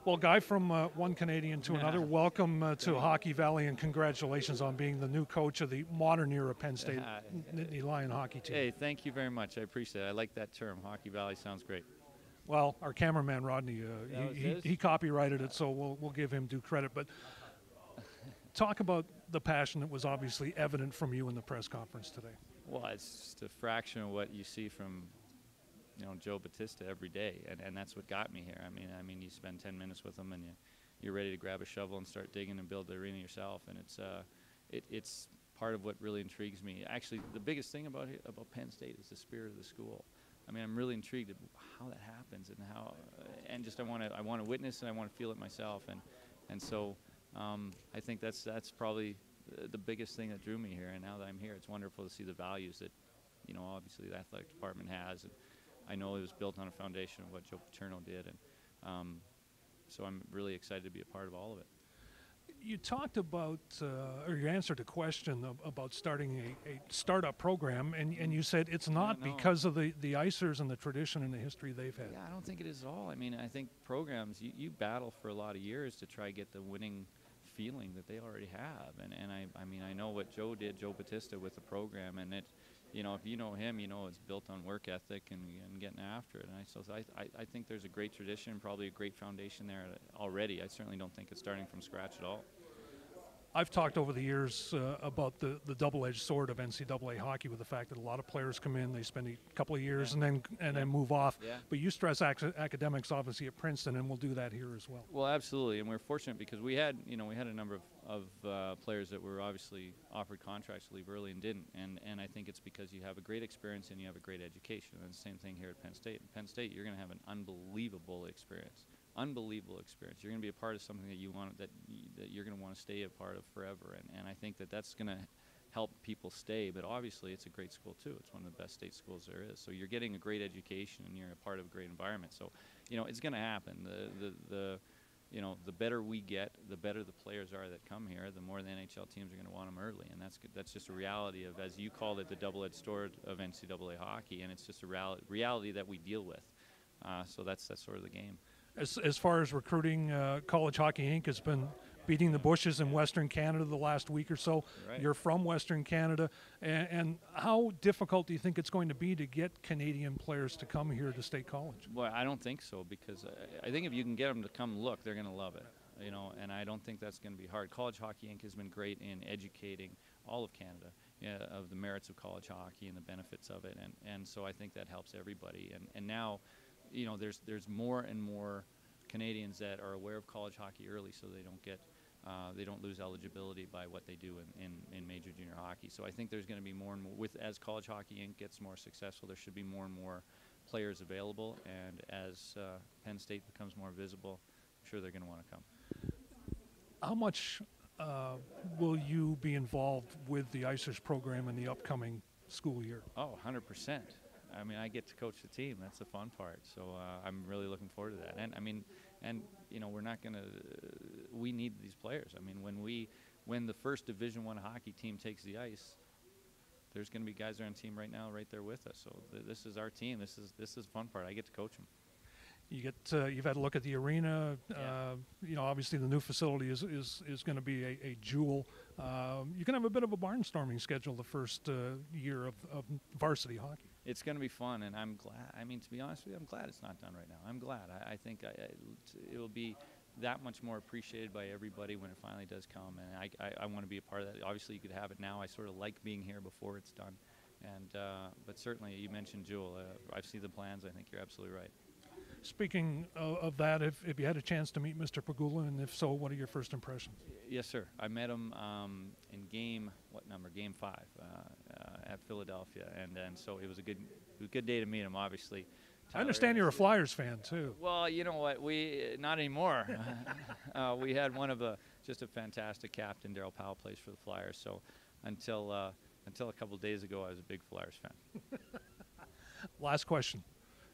Well, Guy, from one Canadian to another, welcome to Hockey Valley and congratulations on being the new coach of the modern era Penn State Nittany Lion hockey team. Hey, thank you very much. I appreciate it. I like that term. Hockey Valley sounds great. Well, our cameraman Rodney, he copyrighted it, so we'll give him due credit. But talk about the passion that was obviously evident from you in the press conference today. Well, it's just a fraction of what you see from Joe Batista every day, and that's what got me here. I mean, you spend 10 minutes with him, and you're ready to grab a shovel and start digging and build the arena yourself. And it's part of what really intrigues me. Actually, the biggest thing about Penn State is the spirit of the school. I mean, I'm really intrigued at how that happens and how, and just I want to witness and I want to feel it myself. And so I think that's probably the biggest thing that drew me here. And now that I'm here, it's wonderful to see the values that obviously the athletic department has. And I know it was built on a foundation of what Joe Paterno did, and so I'm really excited to be a part of all of it. You talked about, or you answered a question about starting a startup program, and you said it's not because of the Icers and the tradition and the history they've had. Yeah, I don't think it is at all. I mean, I think programs, you battle for a lot of years to try to get the winning feeling that they already have, and I mean, I know what Joe did, Joe Batista, with the program, and it. If you know him, it's built on work ethic and getting after it. And I think there's a great tradition, probably a great foundation there already. I certainly don't think it's starting from scratch at all. I've talked over the years about the double-edged sword of NCAA hockey, with the fact that a lot of players come in, they spend a couple of years and then move off. Yeah. But you stress academics obviously at Princeton, and we'll do that here as well. Well, absolutely, and we're fortunate because we had a number of players that were obviously offered contracts to leave early and didn't, and I think it's because you have a great experience and you have a great education. And the same thing here at Penn State. In Penn State, you're going to have an unbelievable experience. Unbelievable experience. You're going to be a part of something that that you're going to want to stay a part of forever, and I think that's going to help people stay. But obviously, it's a great school too. It's one of the best state schools there is. So you're getting a great education, and you're a part of a great environment. So it's going to happen. The better we get, the better the players are that come here. The more the NHL teams are going to want them early, and that's just a reality of, as you called it, the double-edged sword of NCAA hockey, and it's just a reality that we deal with. So that's sort of the game. As far as recruiting, College Hockey Inc. has been beating the bushes in Western Canada the last week or so. Right. You're from Western Canada, and how difficult do you think it's going to be to get Canadian players to come here to State College? Well, I don't think so, because I think if you can get them to come look, they're going to love it. And I don't think that's going to be hard. College Hockey Inc. has been great in educating all of Canada of the merits of college hockey and the benefits of it, and so I think that helps everybody. And now, there's more and more Canadians that are aware of college hockey early, so they don't lose eligibility by what they do in major junior hockey. So I think there's going to be more and more, as College Hockey Inc. gets more successful, there should be more and more players available, and as Penn State becomes more visible, I'm sure they're going to want to come. How much will you be involved with the Icers program in the upcoming school year? Oh, 100%. I mean, I get to coach the team. That's the fun part. So I'm really looking forward to that. And we're not going to. We need these players. I mean, when the first Division I hockey team takes the ice, there's going to be guys that are on the team right now, right there with us. So this is our team. This is the fun part. I get to coach them. You've had a look at the arena. Obviously the new facility is going to be a jewel. You can have a bit of a barnstorming schedule the first year of varsity hockey. It's going to be fun, and I'm glad. I mean, to be honest with you, I'm glad it's not done right now. I'm glad. I think it will be that much more appreciated by everybody when it finally does come, and I want to be a part of that. Obviously, you could have it now. I sort of like being here before it's done, but certainly you mentioned Jewel. I've seen the plans. I think you're absolutely right. Speaking of that, if you had a chance to meet Mr. Pegula, and if so, what are your first impressions? Yes, sir. I met him in Game 5 at Philadelphia, and so it was a good day to meet him. Obviously, I understand you're a Flyers fan too. Well, you know what? We not anymore. We had just a fantastic captain. Darryl Powell plays for the Flyers. So until a couple of days ago, I was a big Flyers fan. Last question.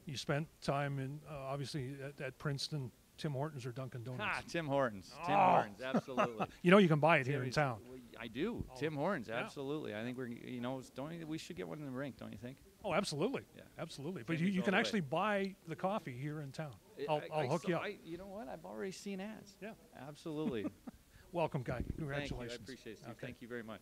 You spent time in obviously at Princeton. Tim Hortons or Dunkin' Donuts? Tim Hortons. Tim Hortons, absolutely. You can buy it here in town. I do. Tim Hortons, absolutely. I think we should get one in the rink, don't you think? Oh, absolutely. Yeah. Absolutely. But Timmy's you all can the way. actually buy the coffee here in town. I'll hook you up. You know what? I've already seen ads. Yeah. Absolutely. Welcome, Guy. Thank you. I Congratulations. appreciate it, Steve. Okay. Thank you very much.